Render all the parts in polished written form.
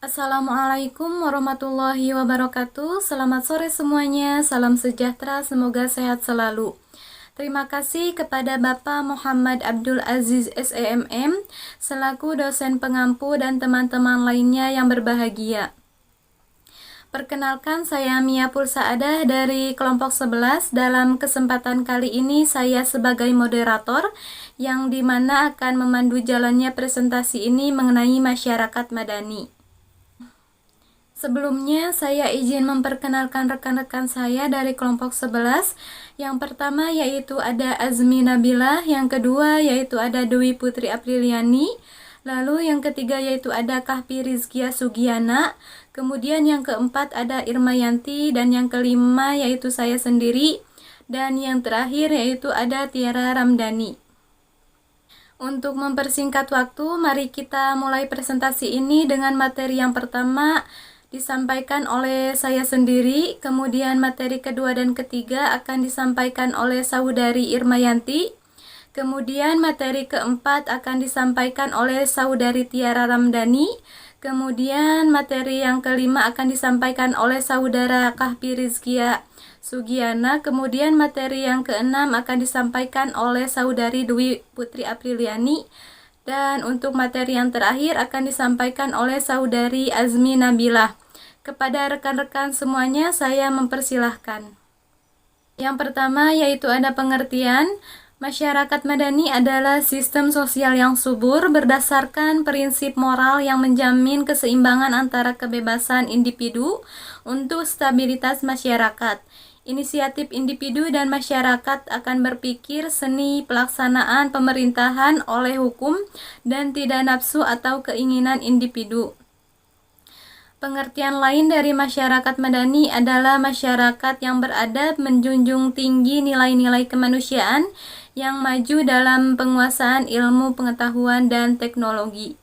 Assalamualaikum warahmatullahi wabarakatuh. Selamat sore semuanya. Salam sejahtera, semoga sehat selalu. Terima kasih kepada Bapak Muhammad Abdul Aziz SEMM selaku dosen pengampu dan teman-teman lainnya yang berbahagia. Perkenalkan, saya Mia Pulsaadah dari kelompok 11. Dalam kesempatan kali ini saya sebagai moderator yang dimana akan memandu jalannya presentasi ini mengenai masyarakat madani. Sebelumnya, saya izin memperkenalkan rekan-rekan saya dari kelompok 11. Yang pertama yaitu ada Azmi Nabila, yang kedua yaitu ada Dewi Putri Apriliani, lalu yang ketiga yaitu ada Kahfi Rizkia Sugiana, kemudian yang keempat ada Irma Yanti, dan yang kelima yaitu saya sendiri, dan yang terakhir yaitu ada Tiara Ramdhani. Untuk mempersingkat waktu, mari kita mulai presentasi ini dengan materi yang pertama disampaikan oleh saya sendiri, kemudian materi kedua dan ketiga akan disampaikan oleh saudari Irma Yanti, kemudian materi keempat akan disampaikan oleh saudari Tiara Ramdhani, kemudian materi yang kelima akan disampaikan oleh saudara Kahfi Rizkia Sugiana, kemudian materi yang keenam akan disampaikan oleh saudari Dewi Putri Apriliani, dan untuk materi yang terakhir akan disampaikan oleh saudari Azmi Nabilah. Kepada rekan-rekan semuanya saya mempersilahkan. Yang pertama yaitu ada pengertian. Masyarakat madani adalah sistem sosial yang subur berdasarkan prinsip moral yang menjamin keseimbangan antara kebebasan individu untuk stabilitas masyarakat. Inisiatif individu dan masyarakat akan berpikir seni pelaksanaan pemerintahan oleh hukum dan tidak nafsu atau keinginan individu. Pengertian lain dari masyarakat madani adalah masyarakat yang beradab, menjunjung tinggi nilai-nilai kemanusiaan, yang maju dalam penguasaan ilmu pengetahuan dan teknologi.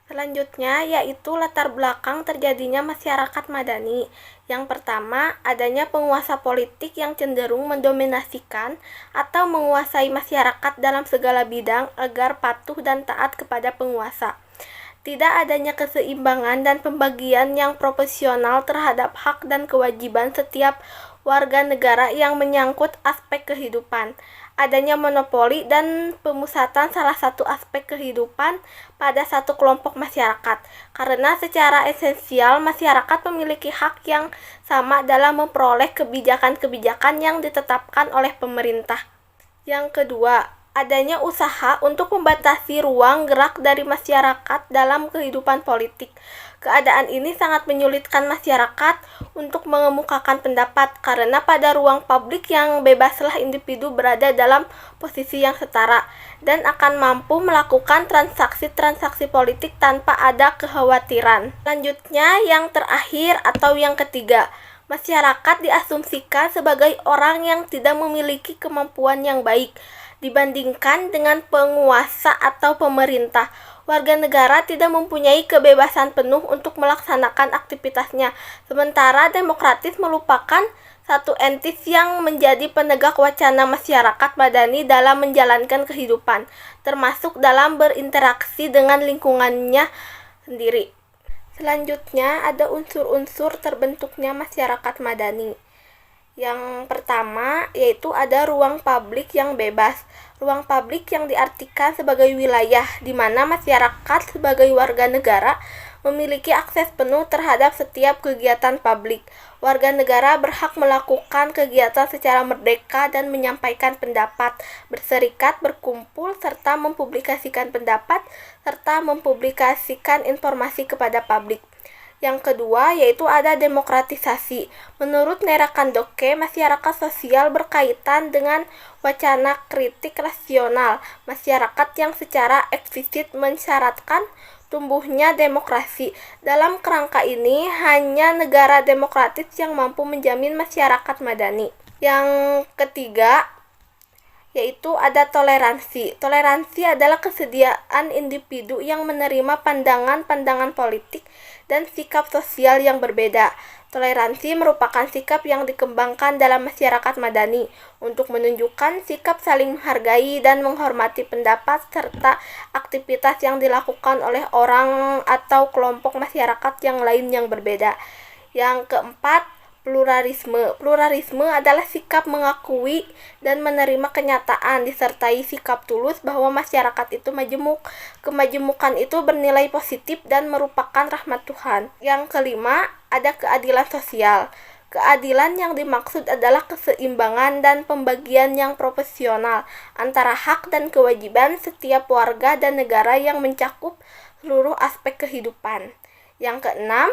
Selanjutnya yaitu latar belakang terjadinya masyarakat madani. Yang pertama, adanya penguasa politik yang cenderung mendominasikan atau menguasai masyarakat dalam segala bidang agar patuh dan taat kepada penguasa. Tidak adanya keseimbangan dan pembagian yang proporsional terhadap hak dan kewajiban setiap warga negara yang menyangkut aspek kehidupan. Adanya monopoli dan pemusatan salah satu aspek kehidupan pada satu kelompok masyarakat, karena secara esensial masyarakat memiliki hak yang sama dalam memperoleh kebijakan-kebijakan yang ditetapkan oleh pemerintah. Yang kedua, adanya usaha untuk membatasi ruang gerak dari masyarakat dalam kehidupan politik. Keadaan ini sangat menyulitkan masyarakat untuk mengemukakan pendapat, karena pada ruang publik yang bebaslah individu berada dalam posisi yang setara dan akan mampu melakukan transaksi-transaksi politik tanpa ada kekhawatiran. Selanjutnya, yang terakhir atau yang ketiga, masyarakat diasumsikan sebagai orang yang tidak memiliki kemampuan yang baik dibandingkan dengan penguasa atau pemerintah. Warga negara tidak mempunyai kebebasan penuh untuk melaksanakan aktivitasnya, sementara demokratis merupakan satu entitas yang menjadi penegak wacana masyarakat madani dalam menjalankan kehidupan, termasuk dalam berinteraksi dengan lingkungannya sendiri. Selanjutnya ada unsur-unsur terbentuknya masyarakat madani. Yang pertama yaitu ada ruang publik yang bebas. Ruang publik yang diartikan sebagai wilayah di mana masyarakat sebagai warga negara memiliki akses penuh terhadap setiap kegiatan publik. Warga negara berhak melakukan kegiatan secara merdeka dan menyampaikan pendapat, berserikat, berkumpul, serta mempublikasikan pendapat, serta mempublikasikan informasi kepada publik. Yang kedua yaitu ada demokratisasi. Menurut Nera Kandoke, masyarakat sosial berkaitan dengan wacana kritik rasional masyarakat yang secara eksplisit mensyaratkan tumbuhnya demokrasi. Dalam kerangka ini, hanya negara demokratis yang mampu menjamin masyarakat madani. Yang ketiga yaitu ada toleransi. Toleransi adalah kesediaan individu yang menerima pandangan-pandangan politik dan sikap sosial yang berbeda. Toleransi merupakan sikap yang dikembangkan dalam masyarakat madani untuk menunjukkan sikap saling menghargai dan menghormati pendapat serta aktivitas yang dilakukan oleh orang atau kelompok masyarakat yang lain yang berbeda. Yang keempat, pluralisme. Pluralisme adalah sikap mengakui dan menerima kenyataan disertai sikap tulus bahwa masyarakat itu majemuk. Kemajemukan itu bernilai positif dan merupakan rahmat Tuhan. Yang kelima, ada keadilan sosial. Keadilan yang dimaksud adalah keseimbangan dan pembagian yang proporsional antara hak dan kewajiban setiap warga dan negara yang mencakup seluruh aspek kehidupan. Yang keenam,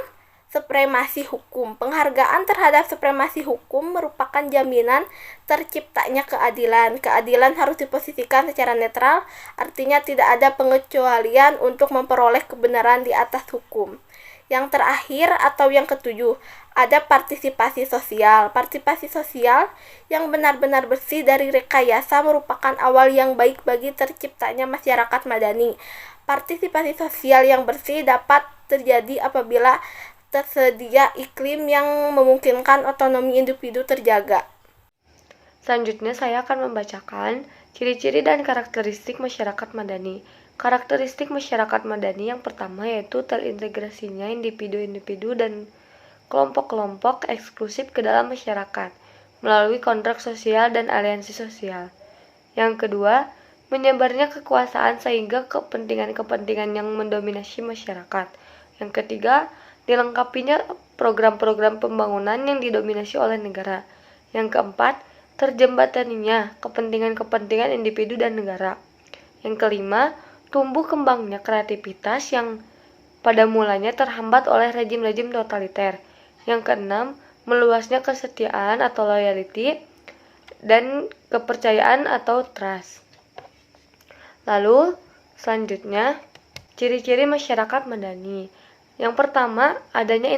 supremasi hukum. Penghargaan terhadap supremasi hukum merupakan jaminan terciptanya keadilan. Keadilan harus diposisikan secara netral, artinya tidak ada pengecualian untuk memperoleh kebenaran di atas hukum. Yang terakhir atau yang ketujuh, ada partisipasi sosial. Partisipasi sosial yang benar-benar bersih dari rekayasa merupakan awal yang baik bagi terciptanya masyarakat madani. Partisipasi sosial yang bersih dapat terjadi apabila tersedia iklim yang memungkinkan otonomi individu terjaga. Selanjutnya saya akan membacakan ciri-ciri dan karakteristik masyarakat madani. Karakteristik masyarakat madani yang pertama yaitu terintegrasinya individu-individu dan kelompok-kelompok eksklusif ke dalam masyarakat melalui kontrak sosial dan aliansi sosial. Yang kedua, menyebarnya kekuasaan sehingga kepentingan-kepentingan yang mendominasi masyarakat. Yang ketiga, dilengkapinya program-program pembangunan yang didominasi oleh negara. Yang keempat, terjembataninya kepentingan-kepentingan individu dan negara. Yang kelima, tumbuh kembangnya kreativitas yang pada mulanya terhambat oleh rejim-rejim totaliter. Yang keenam, meluasnya kesetiaan atau loyalty dan kepercayaan atau trust. Lalu, selanjutnya, ciri-ciri masyarakat madani. Yang pertama, adanya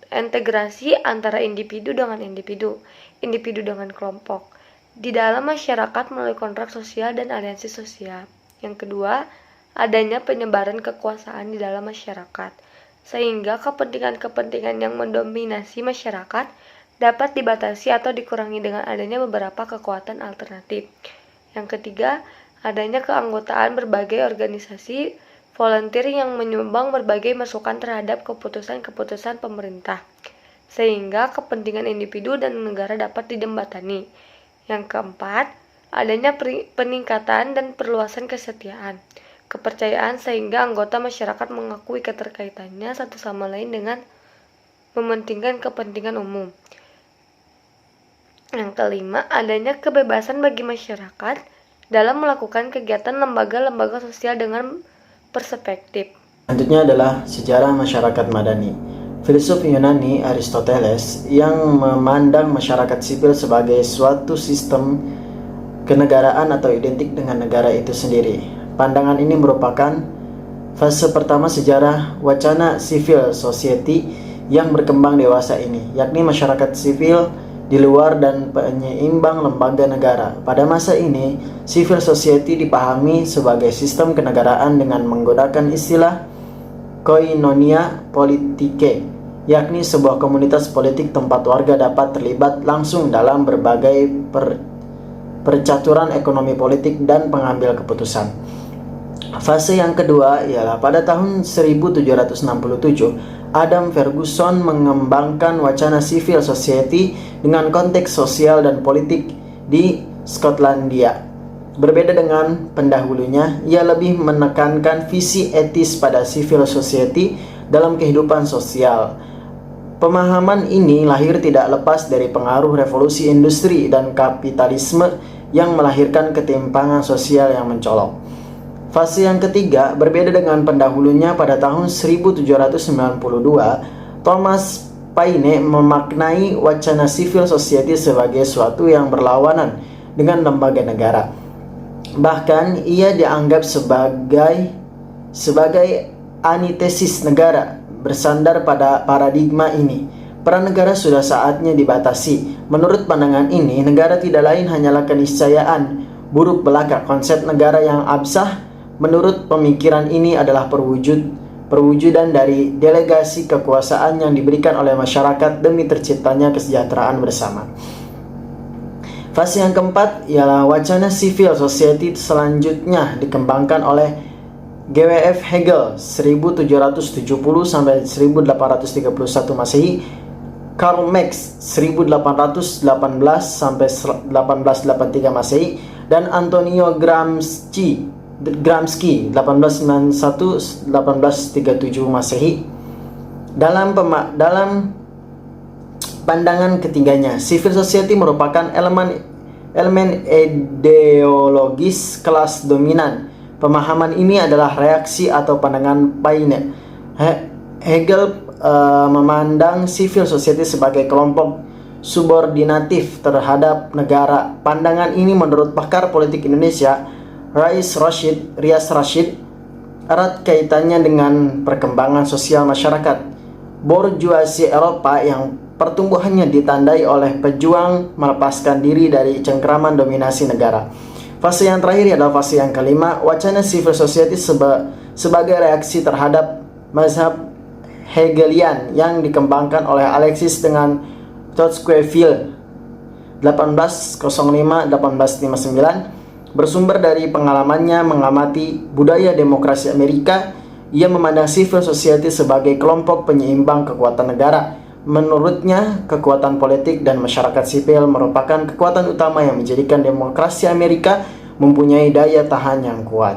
integrasi antara individu dengan individu dengan kelompok di dalam masyarakat melalui kontrak sosial dan aliansi sosial. Yang kedua, adanya penyebaran kekuasaan di dalam masyarakat, sehingga kepentingan-kepentingan yang mendominasi masyarakat dapat dibatasi atau dikurangi dengan adanya beberapa kekuatan alternatif. Yang ketiga, adanya keanggotaan berbagai organisasi volunteer yang menyumbang berbagai masukan terhadap keputusan-keputusan pemerintah, sehingga kepentingan individu dan negara dapat dijembatani. Yang keempat, adanya peningkatan dan perluasan kesetiaan, kepercayaan sehingga anggota masyarakat mengakui keterkaitannya satu sama lain dengan mementingkan kepentingan umum. Yang kelima, adanya kebebasan bagi masyarakat dalam melakukan kegiatan lembaga-lembaga sosial dengan perspektif. Selanjutnya adalah sejarah masyarakat madani. Filsuf Yunani Aristoteles yang memandang masyarakat sipil sebagai suatu sistem kenegaraan atau identik dengan negara itu sendiri. Pandangan ini merupakan fase pertama sejarah wacana civil society yang berkembang dewasa ini, yakni masyarakat sipil di luar dan penyeimbang lembaga negara. Pada masa ini, civil society dipahami sebagai sistem kenegaraan dengan menggunakan istilah koinonia politike, yakni sebuah komunitas politik tempat warga dapat terlibat langsung dalam berbagai percaturan ekonomi politik dan pengambil keputusan. Fase yang kedua ialah pada tahun 1767, Adam Ferguson mengembangkan wacana civil society dengan konteks sosial dan politik di Skotlandia. Berbeda dengan pendahulunya, ia lebih menekankan visi etis pada civil society dalam kehidupan sosial. Pemahaman ini lahir tidak lepas dari pengaruh revolusi industri dan kapitalisme yang melahirkan ketimpangan sosial yang mencolok. Fase yang ketiga, berbeda dengan pendahulunya pada tahun 1792, Thomas Paine memaknai wacana civil society sebagai suatu yang berlawanan dengan lembaga negara. Bahkan ia dianggap sebagai antitesis negara. Bersandar pada paradigma ini, peran negara sudah saatnya dibatasi. Menurut pandangan ini, negara tidak lain hanyalah keniscayaan buruk belaka. Konsep negara yang absah menurut pemikiran ini adalah perwujudan dari delegasi kekuasaan yang diberikan oleh masyarakat demi terciptanya kesejahteraan bersama. Fase yang keempat ialah wacana civil society, selanjutnya dikembangkan oleh G.W.F. Hegel 1770 sampai 1831 Masehi, Karl Marx 1818 sampai 1883 Masehi, dan Antonio Gramsci 1891-1837 Masehi. Dalam pandangan ketiganya, civil society merupakan elemen ideologis kelas dominan. Pemahaman ini adalah reaksi atau pandangan Paine. Hegel memandang civil society sebagai kelompok subordinatif terhadap negara. Pandangan ini menurut pakar politik Indonesia Rias Rashid erat kaitannya dengan perkembangan sosial masyarakat borjuasi Eropa yang pertumbuhannya ditandai oleh pejuang melepaskan diri dari cengkraman dominasi negara. Fase yang terakhir adalah fase yang kelima, wacana civil society sebagai reaksi terhadap mazhab Hegelian yang dikembangkan oleh Alexis dengan Tocqueville 1805-1859. Bersumber dari pengalamannya mengamati budaya demokrasi Amerika, ia memandang civil society sebagai kelompok penyeimbang kekuatan negara. Menurutnya, kekuatan politik dan masyarakat sipil merupakan kekuatan utama yang menjadikan demokrasi Amerika mempunyai daya tahan yang kuat.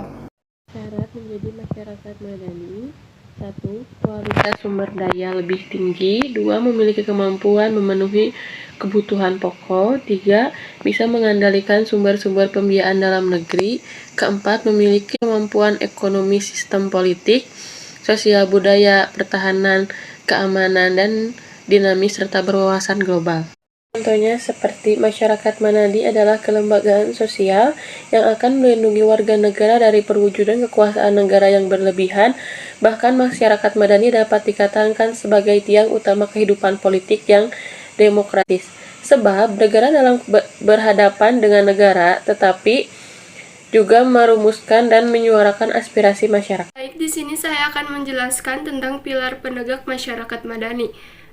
Syarat menjadi masyarakat madani: 1. Kualitas sumber daya lebih tinggi. 2. Memiliki kemampuan memenuhi kebutuhan pokok. 3. Bisa mengendalikan sumber-sumber pembiayaan dalam negeri. 4. Memiliki kemampuan ekonomi, sistem politik, sosial, budaya, pertahanan, keamanan, dan dinamis serta berwawasan global. Contohnya seperti masyarakat madani adalah kelembagaan sosial yang akan melindungi warga negara dari perwujudan kekuasaan negara yang berlebihan. Bahkan masyarakat madani dapat dikatakan sebagai tiang utama kehidupan politik yang demokratis. Sebab negara dalam berhadapan dengan negara, tetapi juga merumuskan dan menyuarakan aspirasi masyarakat. Baik, di sini saya akan menjelaskan tentang pilar penegak masyarakat madani.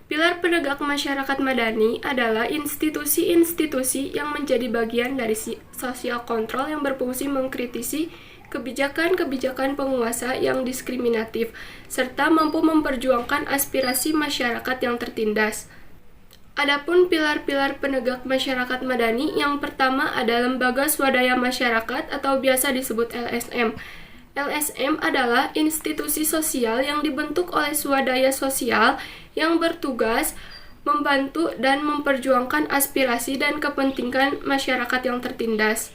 Pilar penegak masyarakat madani adalah institusi-institusi yang menjadi bagian dari sosial kontrol yang berfungsi mengkritisi kebijakan-kebijakan penguasa yang diskriminatif, serta mampu memperjuangkan aspirasi masyarakat yang tertindas. Adapun pilar-pilar penegak masyarakat madani, yang pertama ada Lembaga Swadaya Masyarakat atau biasa disebut LSM. LSM adalah institusi sosial yang dibentuk oleh swadaya sosial yang bertugas membantu dan memperjuangkan aspirasi dan kepentingan masyarakat yang tertindas.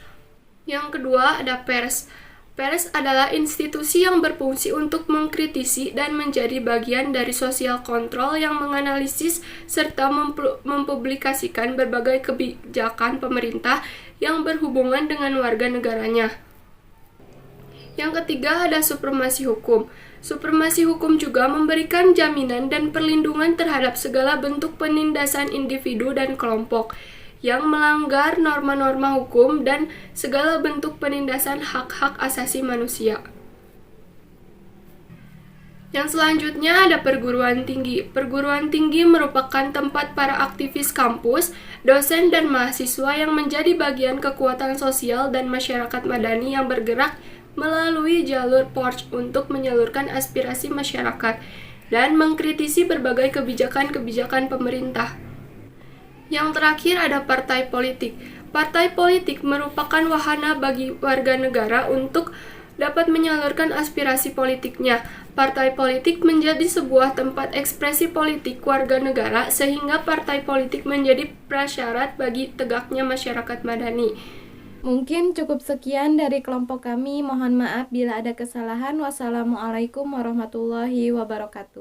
Yang kedua ada pers. Pers adalah institusi yang berfungsi untuk mengkritisi dan menjadi bagian dari sosial kontrol yang menganalisis serta mempublikasikan berbagai kebijakan pemerintah yang berhubungan dengan warga negaranya. Yang ketiga ada supremasi hukum. Supremasi hukum juga memberikan jaminan dan perlindungan terhadap segala bentuk penindasan individu dan kelompok yang melanggar norma-norma hukum dan segala bentuk penindasan hak-hak asasi manusia. Yang selanjutnya ada perguruan tinggi. Perguruan tinggi merupakan tempat para aktivis kampus, dosen, dan mahasiswa yang menjadi bagian kekuatan sosial dan masyarakat madani yang bergerak melalui jalur porch untuk menyalurkan aspirasi masyarakat dan mengkritisi berbagai kebijakan-kebijakan pemerintah. Yang terakhir ada partai politik. Partai politik merupakan wahana bagi warga negara untuk dapat menyalurkan aspirasi politiknya. Partai politik menjadi sebuah tempat ekspresi politik warga negara sehingga partai politik menjadi prasyarat bagi tegaknya masyarakat madani. Mungkin cukup sekian dari kelompok kami. Mohon maaf bila ada kesalahan. Wassalamualaikum warahmatullahi wabarakatuh.